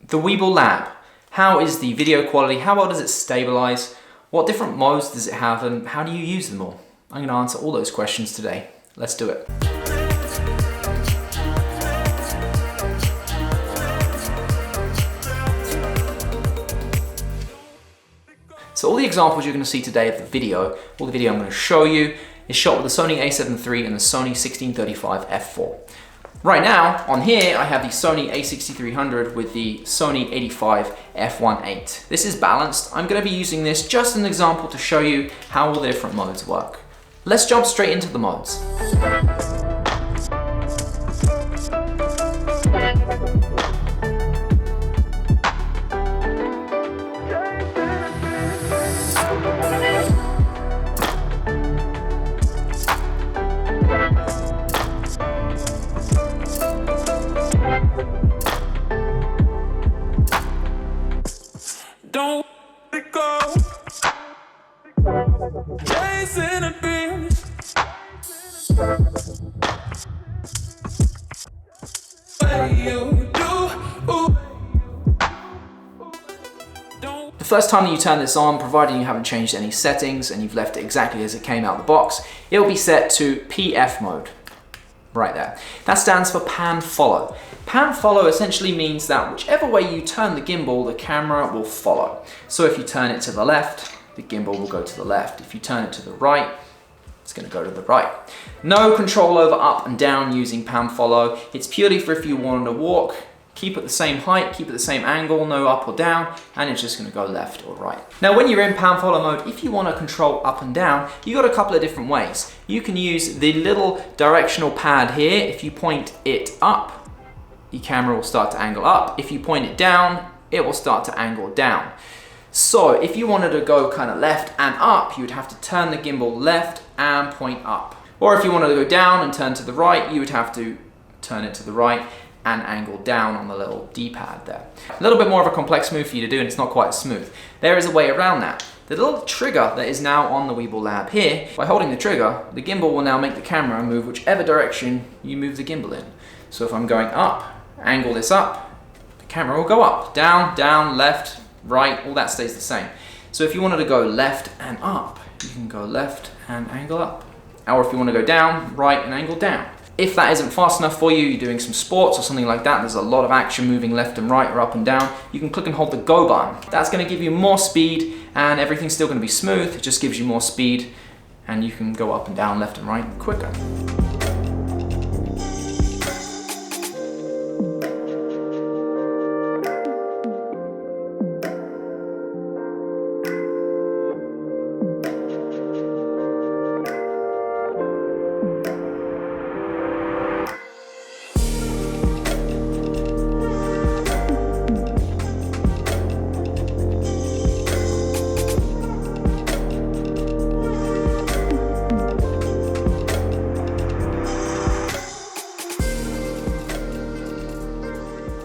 The Weebill Lab. How is the video quality? How well does it stabilize? What different modes does it have, and how do you use them all? I'm going to answer all those questions today. Let's do it. So all the examples you're going to see today of the video, all the video I'm going to show you, is shot with the Sony A7 III and the Sony 1635 f4. Right now, on here, I have the Sony A6300 with the Sony A7iii f1.8. This is balanced. I'm going to be using this just as an example to show you how all the different modes work. Let's jump straight into the modes. Don't let it go. Chasing a dream. The first time that you turn this on, providing you haven't changed any settings and you've left it exactly as it came out of the box, it will be set to PF mode. Right there. That stands for pan follow. Pan follow essentially means that whichever way you turn the gimbal, the camera will follow. So if you turn it to the left, the gimbal will go to the left. If you turn it to the right, it's going to go to the right. No control over up and down using pan follow. It's purely for if you want to walk, keep it the same height, keep it the same angle, no up or down, and it's just going to go left or right. Now when you're in pan follow mode, if you want to control up and down, you got a couple of different ways. You can use the little directional pad here. If you point it up, the camera will start to angle up. If you point it down, it will start to angle down. So if you wanted to go kind of left and up, you would have to turn the gimbal left and point up. Or if you wanted to go down and turn to the right, you would have to turn it to the right and angle down on the little D-pad there. A little bit more of a complex move for you to do, and it's not quite as smooth. There is a way around that. The little trigger that is now on the Weebill Lab here, by holding the trigger, the gimbal will now make the camera move whichever direction you move the gimbal in. So if I'm going up, angle this up, the camera will go up, down, down, left, right, all that stays the same. So if you wanted to go left and up, you can go left and angle up. Or if you want to go down, right and angle down. If that isn't fast enough for you, you're doing some sports or something like that, there's a lot of action moving left and right or up and down, you can click and hold the go button. That's going to give you more speed and everything's still going to be smooth, it just gives you more speed and you can go up and down, left and right quicker.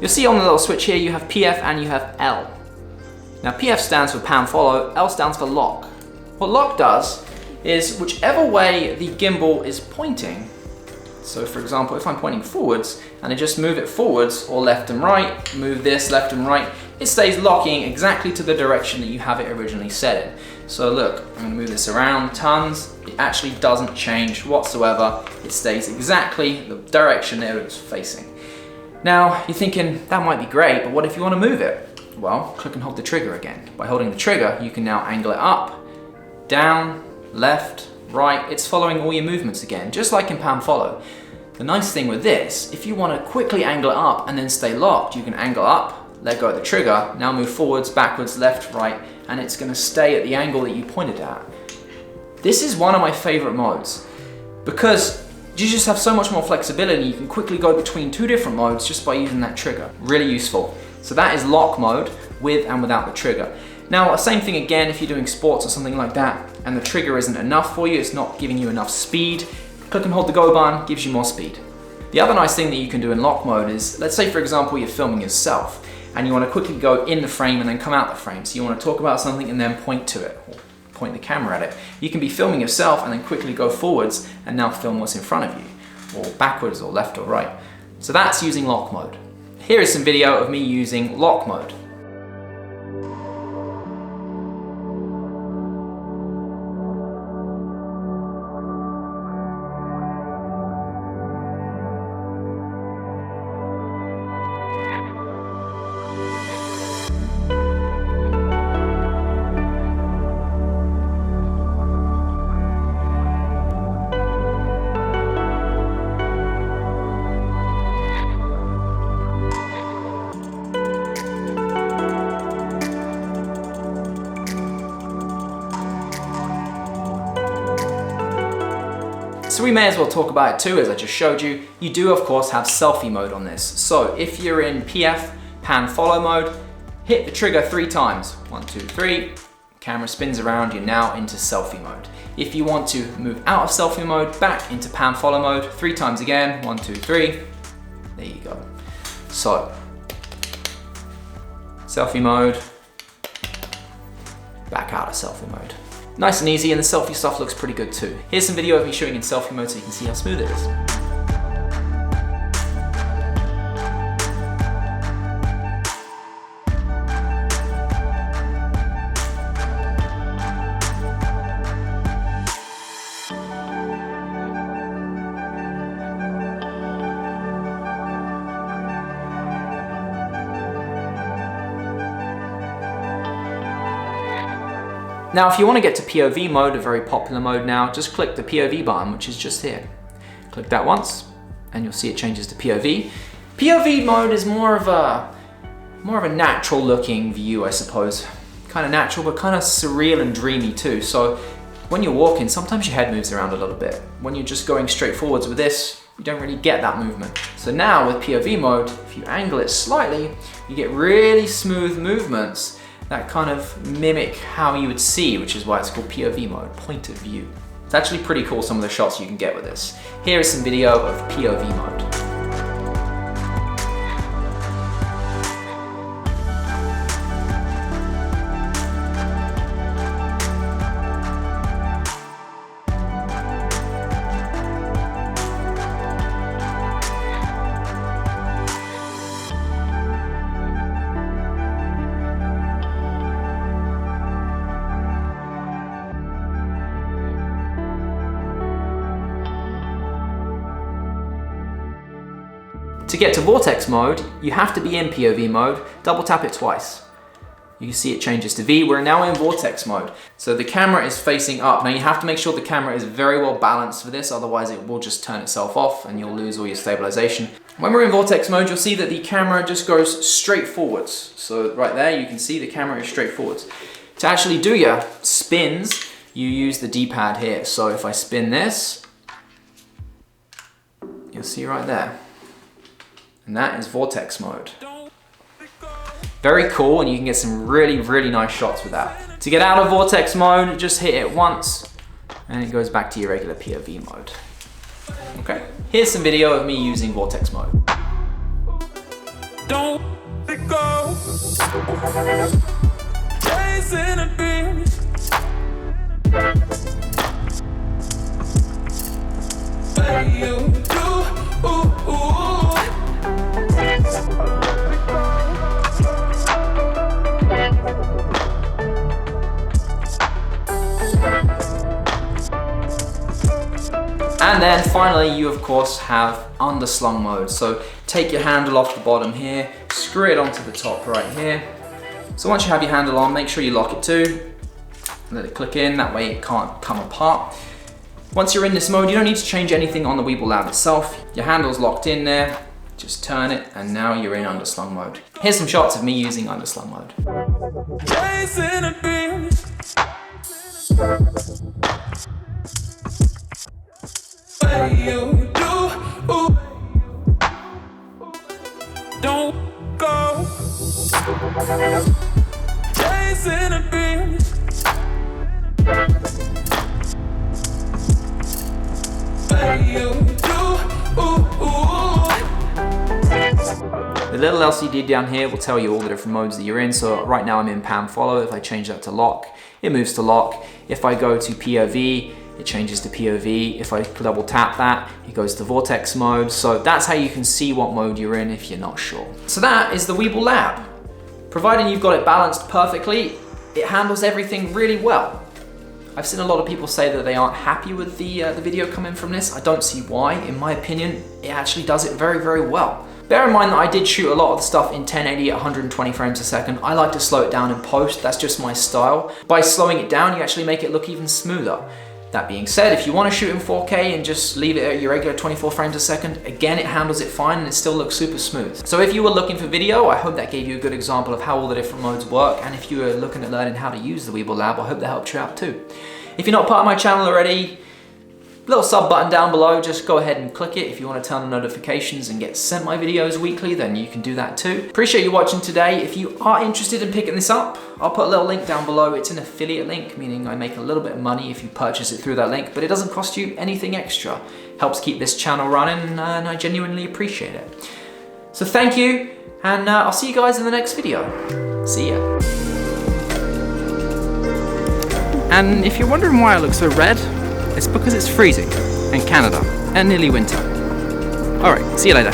You'll see on the little switch here you have PF and you have L. Now PF stands for pan follow, L stands for lock. What lock does is whichever way the gimbal is pointing, so for example if I'm pointing forwards and I just move it forwards or left and right, move this left and right, it stays locking exactly to the direction that you have it originally set in. So look, I'm going to move this around tons, it actually doesn't change whatsoever, it stays exactly the direction it was facing. Now, you're thinking, that might be great, but what if you want to move it? Well, click and hold the trigger again. By holding the trigger, you can now angle it up, down, left, right. It's following all your movements again, just like in pan follow. The nice thing with this, if you want to quickly angle it up and then stay locked, you can angle up, let go of the trigger, now move forwards, backwards, left, right, and it's going to stay at the angle that you pointed at. This is one of my favorite modes because you just have so much more flexibility. You can quickly go between two different modes just by using that trigger. Really useful. So that is lock mode with and without the trigger. Now, same thing again if you're doing sports or something like that and the trigger isn't enough for you, it's not giving you enough speed, click and hold the go button, gives you more speed. The other nice thing that you can do in lock mode is, let's say for example you're filming yourself and you want to quickly go in the frame and then come out the frame. So you want to talk about something and then point to it. Point the camera at it. You can be filming yourself and then quickly go forwards and now film what's in front of you, or backwards or left or right. So that's using lock mode. Here is some video of me using lock mode. So we may as well talk about it too, as I just showed you. You do of course have selfie mode on this. So if you're in PF, pan follow mode, hit the trigger 3 times. 1, 2, 3, camera spins around, you're now into selfie mode. If you want to move out of selfie mode, back into pan follow mode, 3 times again, 1, 2, 3, there you go. So, selfie mode, back out of selfie mode. Nice and easy, and the selfie stuff looks pretty good too. Here's some video of me showing in selfie mode so you can see how smooth it is. Now, if you want to get to POV mode, a very popular mode now, just click the POV button, which is just here. Click that once, and you'll see it changes to POV. POV mode is more of a natural looking view, I suppose. Kind of natural, but kind of surreal and dreamy too. So when you're walking, sometimes your head moves around a little bit. When you're just going straight forwards with this, you don't really get that movement. So now with POV mode, if you angle it slightly, you get really smooth movements that kind of mimic how you would see, which is why it's called POV mode, point of view. It's actually pretty cool, some of the shots you can get with this. Here is some video of POV mode. To get to Vortex mode, you have to be in POV mode, double tap it twice. You can see it changes to V. We're now in Vortex mode. So the camera is facing up. Now you have to make sure the camera is very well balanced for this, otherwise it will just turn itself off and you'll lose all your stabilization. When we're in Vortex mode, you'll see that the camera just goes straight forwards. So right there, you can see the camera is straight forwards. To actually do your spins, you use the D-pad here. So if I spin this, you'll see right there. And that is Vortex mode. Very cool, and you can get some really nice shots with that. To get out of Vortex mode, just hit it once, and it goes back to your regular POV mode. Okay, here's some video of me using Vortex mode. Don't let it go. Chasing a dream. What you do, ooh, ooh. And then finally, you of course have Underslung mode. So take your handle off the bottom here, screw it onto the top right here. So once you have your handle on, make sure you lock it too. Let it click in, that way it can't come apart. Once you're in this mode, you don't need to change anything on the Weebill lab itself. Your handle's locked in there, just turn it, and now you're in Underslung mode. Here's some shots of me using Underslung mode. Chasing a dream. What you do, ooh. Don't go. Chasing a dream. What you do, ooh, ooh. The little LCD down here will tell you all the different modes that you're in. So right now I'm in pan follow. If I change that to lock, it moves to lock. If I go to POV, it changes to POV. If I double tap that, it goes to Vortex Mode. So that's how you can see what mode you're in if you're not sure. So that is the Weebill Lab. Providing you've got it balanced perfectly, it handles everything really well. I've seen a lot of people say that they aren't happy with the video coming from this. I don't see why. In my opinion, it actually does it very, very well. Bear in mind that I did shoot a lot of the stuff in 1080 at 120 frames a second. I like to slow it down in post, that's just my style. By slowing it down, you actually make it look even smoother. That being said, if you want to shoot in 4K and just leave it at your regular 24 frames a second, again, it handles it fine and it still looks super smooth. So if you were looking for video, I hope that gave you a good example of how all the different modes work. And if you were looking at learning how to use the Weebill Lab, I hope that helped you out too. If you're not part of my channel already, little sub button down below, just go ahead and click it. If you want to turn on notifications and get sent my videos weekly, then you can do that too. Appreciate you watching today. If you are interested in picking this up, I'll put a little link down below. It's an affiliate link, meaning I make a little bit of money if you purchase it through that link, but it doesn't cost you anything extra. Helps keep this channel running, and I genuinely appreciate it. So thank you, and I'll see you guys in the next video. See ya. And if you're wondering why I look so red, it's because it's freezing in Canada and nearly winter. Alright, see you later.